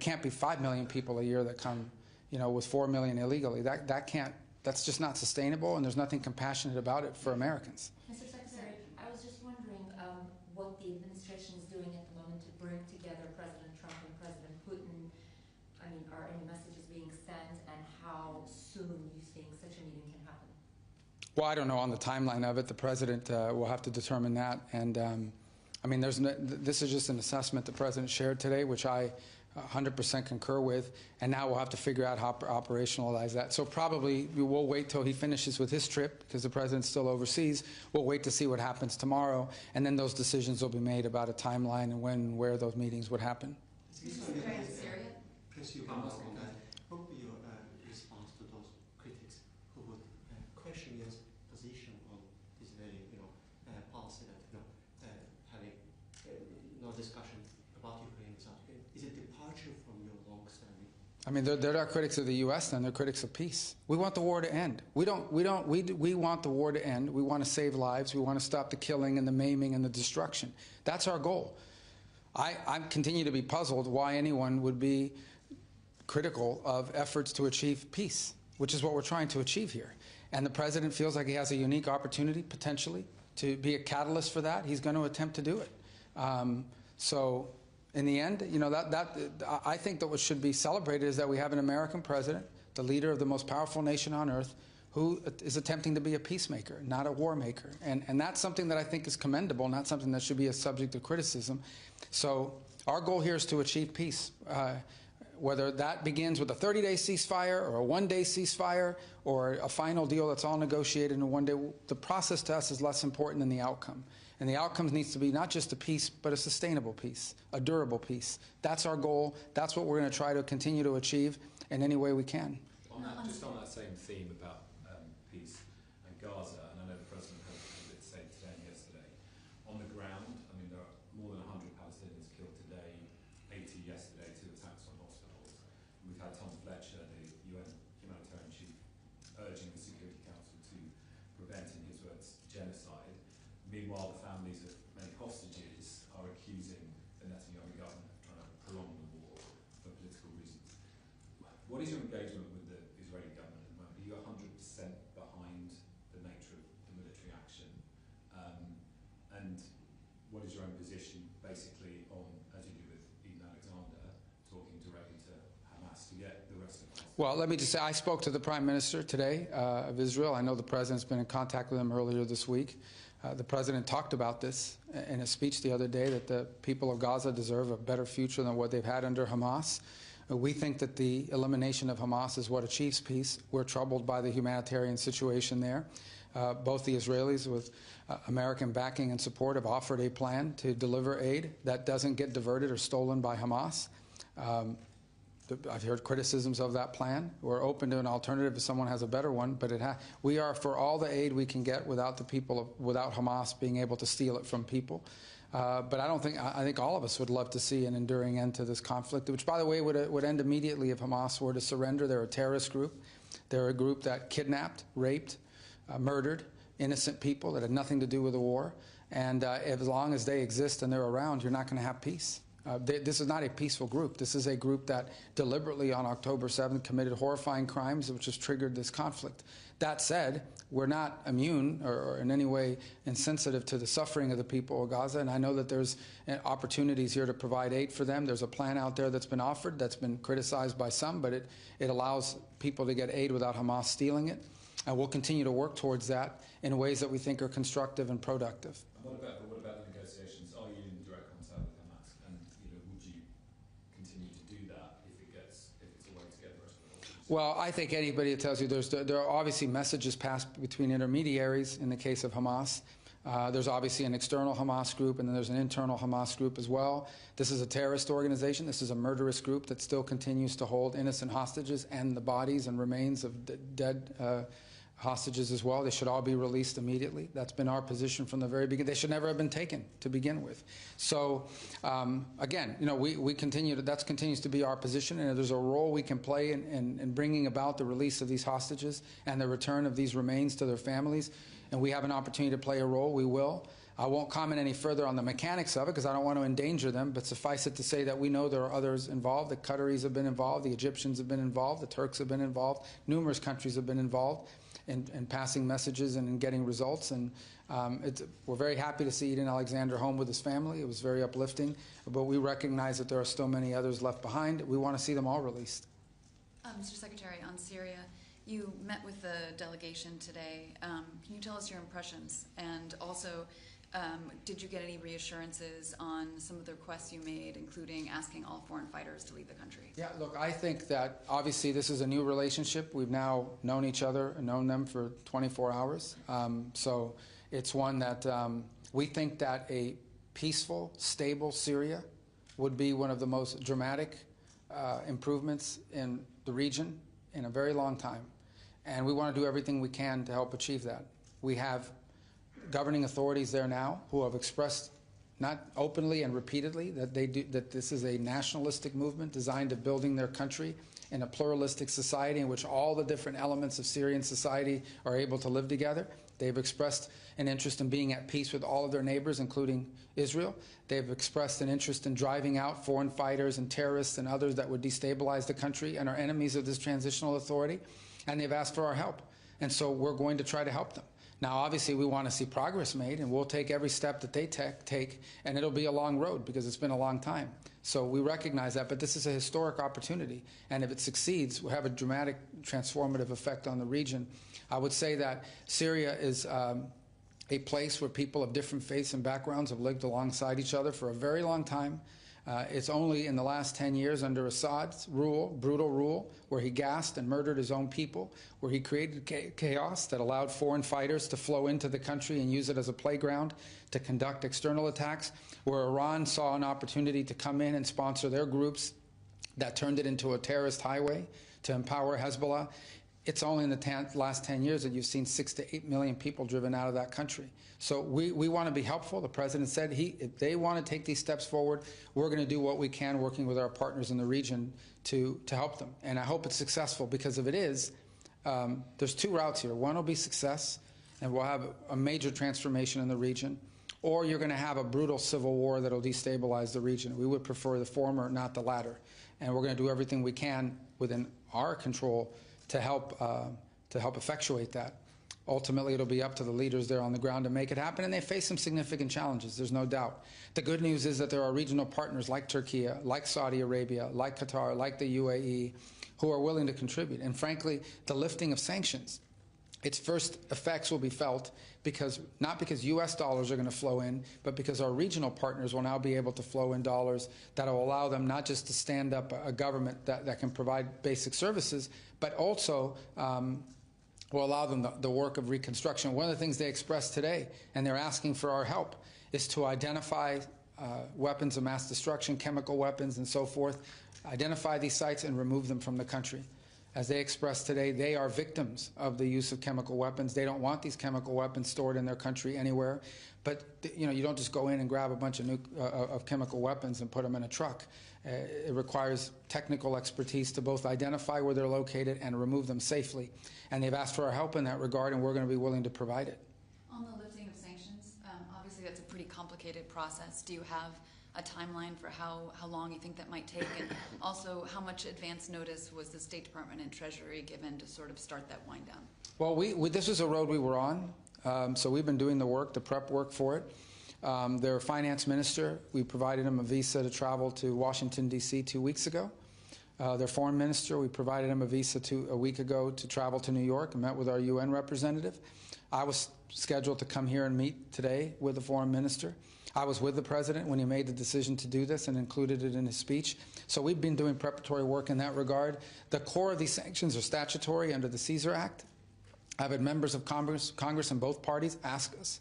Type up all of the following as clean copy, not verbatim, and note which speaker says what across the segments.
Speaker 1: can't be 5 million people a year that come, with 4 million illegally. That's just not sustainable, and there's nothing compassionate about it for Americans.
Speaker 2: Mr. Secretary, I was just wondering what the administration is doing at the moment to bring together President Trump and President Putin. I mean, are any messages being sent, and how soon you think such a meeting can happen?
Speaker 1: Well, I don't know on the timeline of it. The president will have to determine that. And I mean, this is just an assessment the president shared today, which I 100% concur with, and now we'll have to figure out how to operationalize that. So probably we'll wait till he finishes with his trip, because the president's still overseas. We'll wait to see what happens tomorrow, and then those decisions will be made about a timeline and when and where those meetings would happen.
Speaker 2: Syria?
Speaker 3: Hope your response to those critics who would question your position on this very, policy that, having no discussion about Ukraine is a departure from your long-standing.
Speaker 1: I mean, they're not critics of the U.S. then; they're critics of peace. We want the war to end. We want the war to end. We want to save lives. We want to stop the killing and the maiming and the destruction. That's our goal. I continue to be puzzled why anyone would be critical of efforts to achieve peace, which is what we're trying to achieve here. And the president feels like he has a unique opportunity, potentially, to be a catalyst for that. He's going to attempt to do it. So in the end, I think that what should be celebrated is that we have an American president, the leader of the most powerful nation on earth, who is attempting to be a peacemaker, not a war maker. And that's something that I think is commendable, not something that should be a subject of criticism. So our goal here is to achieve peace. Whether that begins with a 30-day ceasefire or a one-day ceasefire or a final deal that's all negotiated in one day, the process to us is less important than the outcome. And the outcome needs to be not just a peace, but a sustainable peace, a durable peace. That's our goal. That's what we're going to try to continue to achieve in any way we can.
Speaker 4: Just on that same theme about peace and Gaza, and I know the President had it said today and yesterday, on the ground, I mean, there are more than 100 Palestinians killed today, 80 yesterday, 2 attacks on hospitals. We've had Tom Fletcher, the UN humanitarian chief, urging the Security Council to prevent, in his words, genocide. Meanwhile, the families of many hostages are accusing the Netanyahu government of trying to prolong the war for political reasons. What is your engagement with the Israeli government at the moment? Are you 100% behind the nature of the military action? And what is your own position, basically, on, as you do with Eden Alexander, talking directly to Hamas to get the rest of the...
Speaker 1: Well, let me just say, I spoke to the Prime Minister today of Israel. I know the President's been in contact with him earlier this week. The President talked about this in a speech the other day, that the people of Gaza deserve a better future than what they've had under Hamas. We think that the elimination of Hamas is what achieves peace. We're troubled by the humanitarian situation there. Both the Israelis, with American backing and support, have offered a plan to deliver aid that doesn't get diverted or stolen by Hamas. I've heard criticisms of that plan. We're open to an alternative if someone has a better one, but we are for all the aid we can get without without Hamas being able to steal it from people. But I think all of us would love to see an enduring end to this conflict, which, by the way, would end immediately if Hamas were to surrender. They're a terrorist group. They're a group that kidnapped, raped, murdered innocent people that had nothing to do with the war. And as long as they exist and they're around, you're not going to have peace. This is not a peaceful group. This is a group that deliberately on October 7th committed horrifying crimes, which has triggered this conflict. That said, we're not immune or in any way insensitive to the suffering of the people of Gaza, and I know that there's opportunities here to provide aid for them. There's a plan out there that's been offered that's been criticized by some, but it allows people to get aid without Hamas stealing it. And we'll continue to work towards that in ways that we think are constructive and productive.
Speaker 4: And what about the negotiations? Are you in direct contact with Hamas? And would you continue to do that if it's a way to get the rest of the hostages?
Speaker 1: Well, I think anybody that tells you there are obviously messages passed between intermediaries in the case of Hamas. There's obviously an external Hamas group, and then there's an internal Hamas group as well. This is a terrorist organization. This is a murderous group that still continues to hold innocent hostages and the bodies and remains of dead hostages as well. They should all be released immediately. That's been our position from the very beginning. They should never have been taken to begin with. So again, we continue to, that continues to be our position, and there's a role we can play in bringing about the release of these hostages and the return of these remains to their families. And we have an opportunity to play a role. We will. I won't comment any further on the mechanics of it because I don't want to endanger them, but suffice it to say that we know there are others involved. The Qataris have been involved, the Egyptians have been involved, the Turks have been involved, numerous countries have been involved in passing messages and in getting results. And we're very happy to see Eden Alexander home with his family. It was very uplifting, but we recognize that there are still many others left behind. We want to see them all released.
Speaker 5: Mr. Secretary, on Syria, you met with the delegation today. Can you tell us your impressions? And also, did you get any reassurances on some of the requests you made, including asking all foreign fighters to leave the country?
Speaker 1: Yeah, look, I think that obviously this is a new relationship. We've now known each other and known them for 24 hours. So it's one that we think that a peaceful, stable Syria would be one of the most dramatic improvements in the region in a very long time. And we want to do everything we can to help achieve that. We have governing authorities there now who have expressed, not openly and repeatedly, that that this is a nationalistic movement designed to building their country in a pluralistic society in which all the different elements of Syrian society are able to live together. They've expressed an interest in being at peace with all of their neighbors, including Israel. They've expressed an interest in driving out foreign fighters and terrorists and others that would destabilize the country and are enemies of this transitional authority. And they've asked for our help. And so we're going to try to help them. Now, obviously, we want to see progress made, and we'll take every step that they take, and it'll be a long road because it's been a long time. So we recognize that, but this is a historic opportunity, and if it succeeds, we'll have a dramatic transformative effect on the region. I would say that Syria is a place where people of different faiths and backgrounds have lived alongside each other for a very long time. It's only in the last 10 years under Assad's rule, brutal rule, where he gassed and murdered his own people, where he created chaos that allowed foreign fighters to flow into the country and use it as a playground to conduct external attacks, where Iran saw an opportunity to come in and sponsor their groups that turned it into a terrorist highway to empower Hezbollah. It's only in the last 10 years that you've seen 6 to 8 million people driven out of that country. So we want to be helpful. The president said if they want to take these steps forward, we're going to do what we can working with our partners in the region to help them. And I hope it's successful, because if it is, there's two routes here. One will be success, and we'll have a major transformation in the region, or you're going to have a brutal civil war that will destabilize the region. We would prefer the former, not the latter. And we're going to do everything we can within our control to help effectuate that. Ultimately, it'll be up to the leaders there on the ground to make it happen, and they face some significant challenges, there's no doubt. The good news is that there are regional partners like Turkey, like Saudi Arabia, like Qatar, like the UAE, who are willing to contribute. And frankly, the lifting of sanctions, its first effects will be felt not because U.S. dollars are going to flow in, but because our regional partners will now be able to flow in dollars that will allow them not just to stand up a government that can provide basic services, but also will allow them the work of reconstruction. One of the things they expressed today, and they're asking for our help, is to identify weapons of mass destruction, chemical weapons, and so forth, identify these sites and remove them from the country. As they expressed today, they are victims of the use of chemical weapons. They don't want these chemical weapons stored in their country anywhere. But you don't just go in and grab a bunch of chemical weapons and put them in a truck. It requires technical expertise to both identify where they're located and remove them safely. And they've asked for our help in that regard, and we're going to be willing to provide it.
Speaker 5: On the lifting of sanctions, obviously that's a pretty complicated process. Do you have a timeline for how long you think that might take? And also, how much advance notice was the State Department and Treasury given to sort of start that wind down?
Speaker 1: Well, this is a road we were on. So we've been doing the work, the prep work for it. Their finance minister, we provided him a visa to travel to Washington, D.C. 2 weeks ago. Their foreign minister, we provided him a visa a week ago to travel to New York and met with our UN representative. I was scheduled to come here and meet today with the foreign minister. I was with the president when he made the decision to do this and included it in his speech. So we've been doing preparatory work in that regard. The core of these sanctions are statutory under the Caesar Act. I've had members of Congress in both parties ask us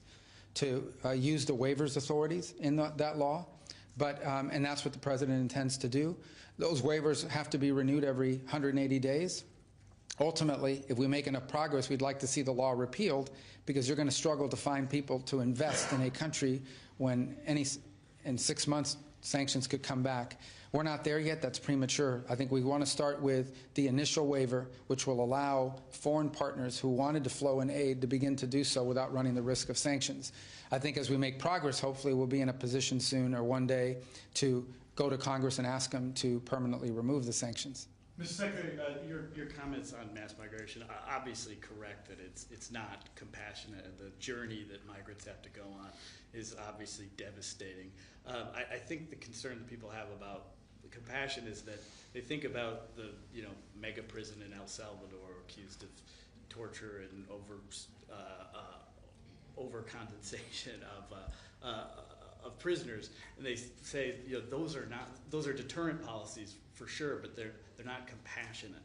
Speaker 1: to use the waivers authorities in that law, and that's what the president intends to do. Those waivers have to be renewed every 180 days. Ultimately, if we make enough progress, we'd like to see the law repealed, because you're going to struggle to find people to invest in a country when in 6 months sanctions could come back. We're not there yet. That's premature. I think we want to start with the initial waiver, which will allow foreign partners who wanted to flow in aid to begin to do so without running the risk of sanctions. I think as we make progress, hopefully we'll be in a position soon or one day to go to Congress and ask them to permanently remove the sanctions.
Speaker 6: Mr. Secretary, your comments on mass migration are obviously correct that it's not compassionate, and the journey that migrants have to go on is obviously devastating. I think the concern that people have about the compassion is that they think about the mega prison in El Salvador accused of torture and overcompensation of prisoners, and they say those are deterrent policies for sure, but they're not compassionate.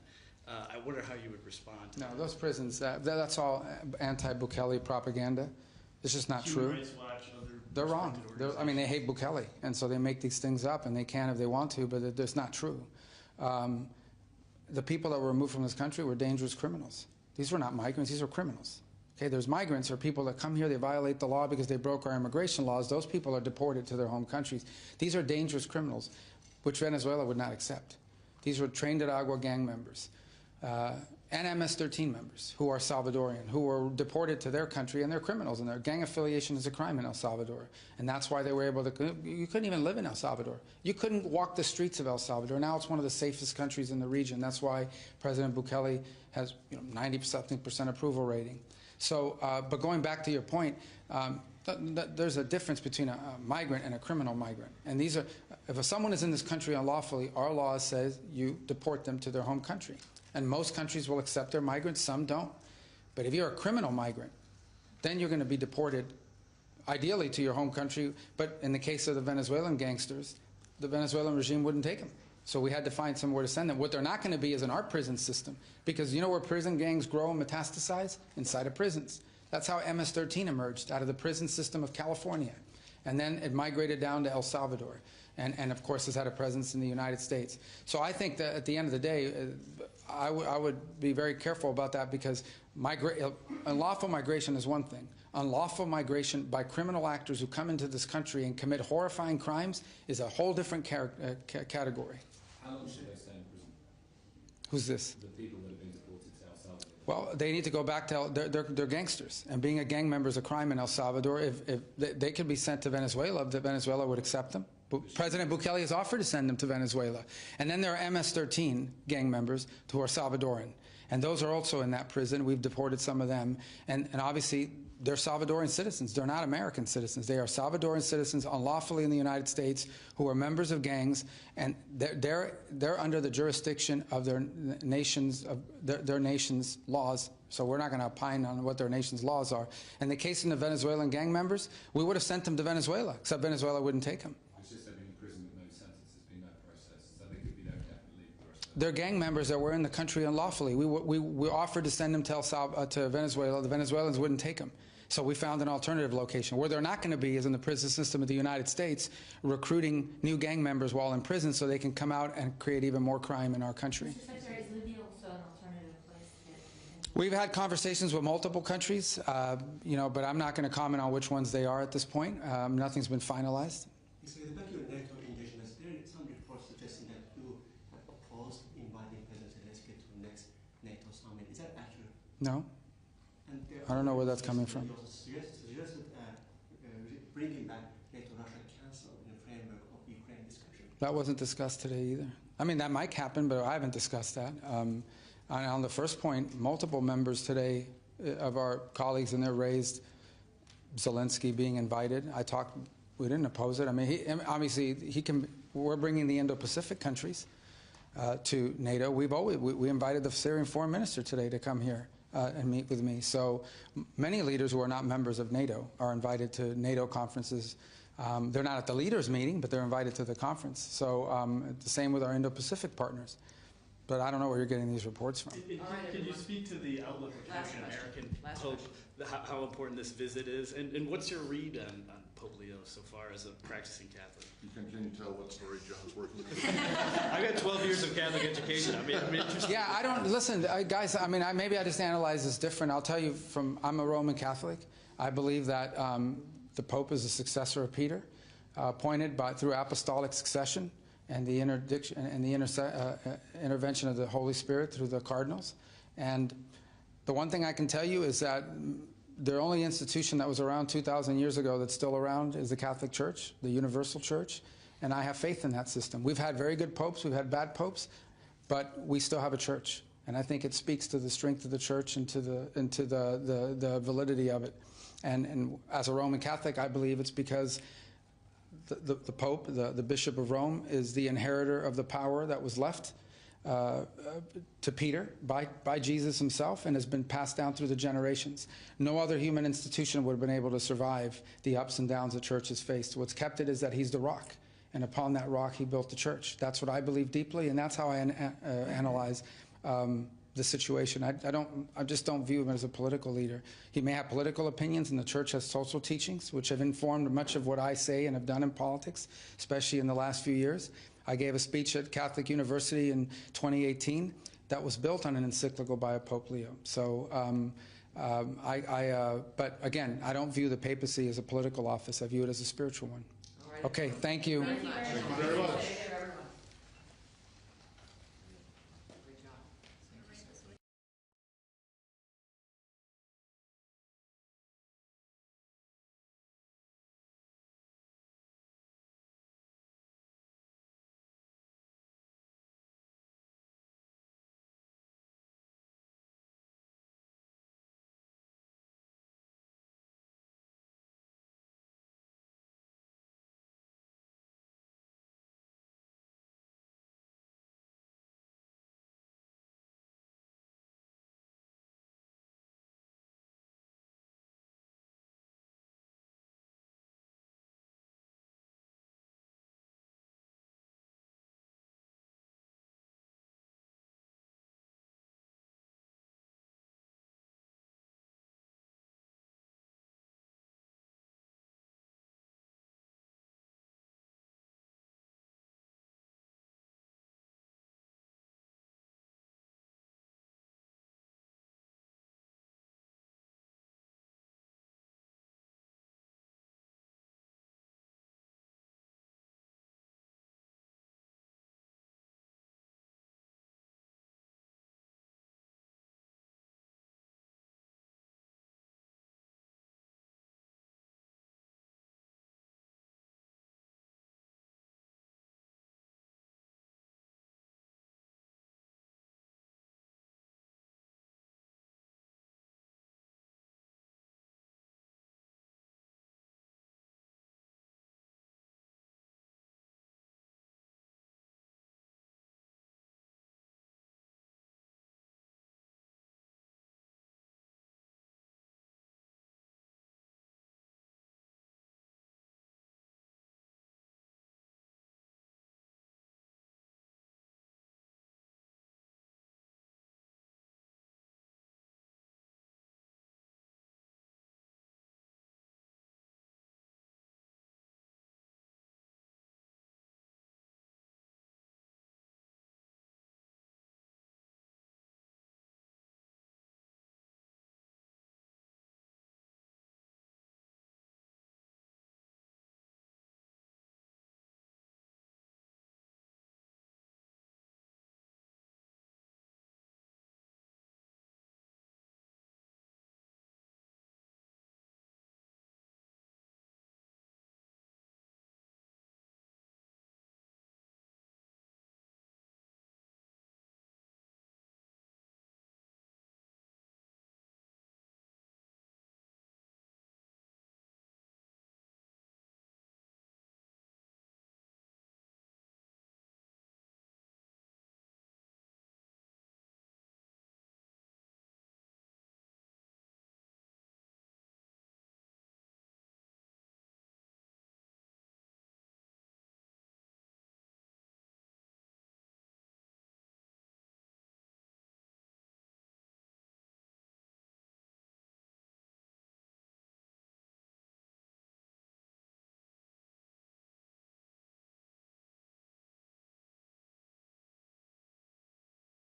Speaker 6: I wonder how you would respond to that.
Speaker 1: No, those prisons, that's all anti-Bukele propaganda. It's just not true.
Speaker 6: Human Rights Watch, other
Speaker 1: They're wrong. I mean, they hate Bukele, and so they make these things up, and they can if they want to, but it's not true. The people that were removed from this country were dangerous criminals. These were not migrants. These were criminals. Okay, there's migrants or people that come here, they violate the law because they broke our immigration laws. Those people are deported to their home countries. These are dangerous criminals, which Venezuela would not accept. These were trained at Agua gang members and MS-13 members who are Salvadorian, who were deported to their country, and they're criminals, and their gang affiliation is a crime in El Salvador. And that's why they were able to, you couldn't even live in El Salvador. You couldn't walk the streets of El Salvador. Now it's one of the safest countries in the region. That's why President Bukele has 90% approval rating. So, but going back to your point, there's a difference between a migrant and a criminal migrant. And these are, if someone is in this country unlawfully, our law says you deport them to their home country. And most countries will accept their migrants, some don't. But if you're a criminal migrant, then you're going to be deported, ideally to your home country. But in the case of the Venezuelan gangsters, the Venezuelan regime wouldn't take them. So we had to find somewhere to send them. What they're not going to be is in our prison system. Because you know where prison gangs grow and metastasize? Inside of prisons. That's how MS-13 emerged, out of the prison system of California. And then it migrated down to El Salvador. And of course, has had a presence in the United States. So I think that at the end of the day, I would be very careful about that, because unlawful migration is one thing. Unlawful migration by criminal actors who come into this country and commit horrifying crimes is a whole different category.
Speaker 4: How long should they stay in prison?
Speaker 1: Who's this?
Speaker 4: The people that have been deported to El Salvador.
Speaker 1: Well, they need to go back to, they're gangsters. And being a gang member is a crime in El Salvador. If they could be sent to Venezuela, if Venezuela would accept them. President Bukele has offered to send them to Venezuela. And then there are MS-13 gang members who are Salvadoran. And those are also in that prison. We've deported some of them. And obviously, they're Salvadoran citizens. They're not American citizens. They are Salvadoran citizens unlawfully in the United States who are members of gangs, and they're under the jurisdiction of their nation's laws. So we're not going to opine on what their nation's laws are. In the case of the Venezuelan gang members, we would have sent them to Venezuela, except Venezuela wouldn't take them.
Speaker 4: It's just they've been in prison with no sentence. There's been no process, so they could be there indefinitely for the rest of their life.
Speaker 1: They're gang members that were in the country unlawfully. We offered to send them to Venezuela. The Venezuelans wouldn't take them. So we found an alternative location. Where they're not going to be is in the prison system of the United States, recruiting new gang members while in prison so they can come out and create even more crime in our country.
Speaker 2: Mr. Secretary, is Libya also an alternative place to get?
Speaker 1: We've had conversations with multiple countries, but I'm not going to comment on which ones they are at this point. Nothing's been finalized.
Speaker 3: Back to your NATO engagements, there are some reports suggesting that you opposed inviting President Zelensky to the next NATO summit. Is that accurate?
Speaker 1: No. I don't know where that's coming from.
Speaker 3: You also suggested bringing back NATO-Russia Council in the framework of Ukraine discussion.
Speaker 1: That wasn't discussed today either. I mean, that might happen, but I haven't discussed that. On the first point, multiple members today of our colleagues in there raised Zelensky being invited. We didn't oppose it. I mean, obviously, we're bringing the Indo-Pacific countries to NATO. We invited the Syrian foreign minister today to come here and meet with me. So many leaders who are not members of NATO are invited to NATO conferences. They're not at the leaders' meeting, but they're invited to the conference. So the same with our Indo-Pacific partners. But I don't know where you're getting these reports from.
Speaker 6: Can you speak to the outlook of Turkish American Pope, how important this visit is, and what's your read on Pope Leo so far as a practicing Catholic?
Speaker 7: Can you tell what story John's working with?
Speaker 6: I've got 12 years of Catholic education. I'm interested.
Speaker 1: Yeah, I don't, listen, guys, I mean, maybe I just analyze this different. I'll tell you I'm a Roman Catholic. I believe that the Pope is a successor of Peter. appointed through apostolic succession and the intervention of the Holy Spirit through the cardinals. And the one thing I can tell you is that the only institution that was around 2,000 years ago that's still around is the Catholic Church, the Universal Church, and I have faith in that system. We've had very good popes, we've had bad popes, but we still have a church. And I think it speaks to the strength of the church and to the validity of it. And as a Roman Catholic, I believe it's because the Pope, the Bishop of Rome, is the inheritor of the power that was left to Peter by Jesus himself and has been passed down through the generations. No other human institution would have been able to survive the ups and downs the church has faced. What's kept it is that he's the rock, and upon that rock he built the church. That's what I believe deeply, and that's how I analyze the situation. I just don't view him as a political leader. He may have political opinions, and the church has social teachings, which have informed much of what I say and have done in politics, especially in the last few years. I gave a speech at Catholic University in 2018 that was built on an encyclical by Pope Leo. So, but again, I don't view the papacy as a political office. I view it as a spiritual one. Okay, thank you.
Speaker 2: Thank you very much.
Speaker 7: Thank you very much.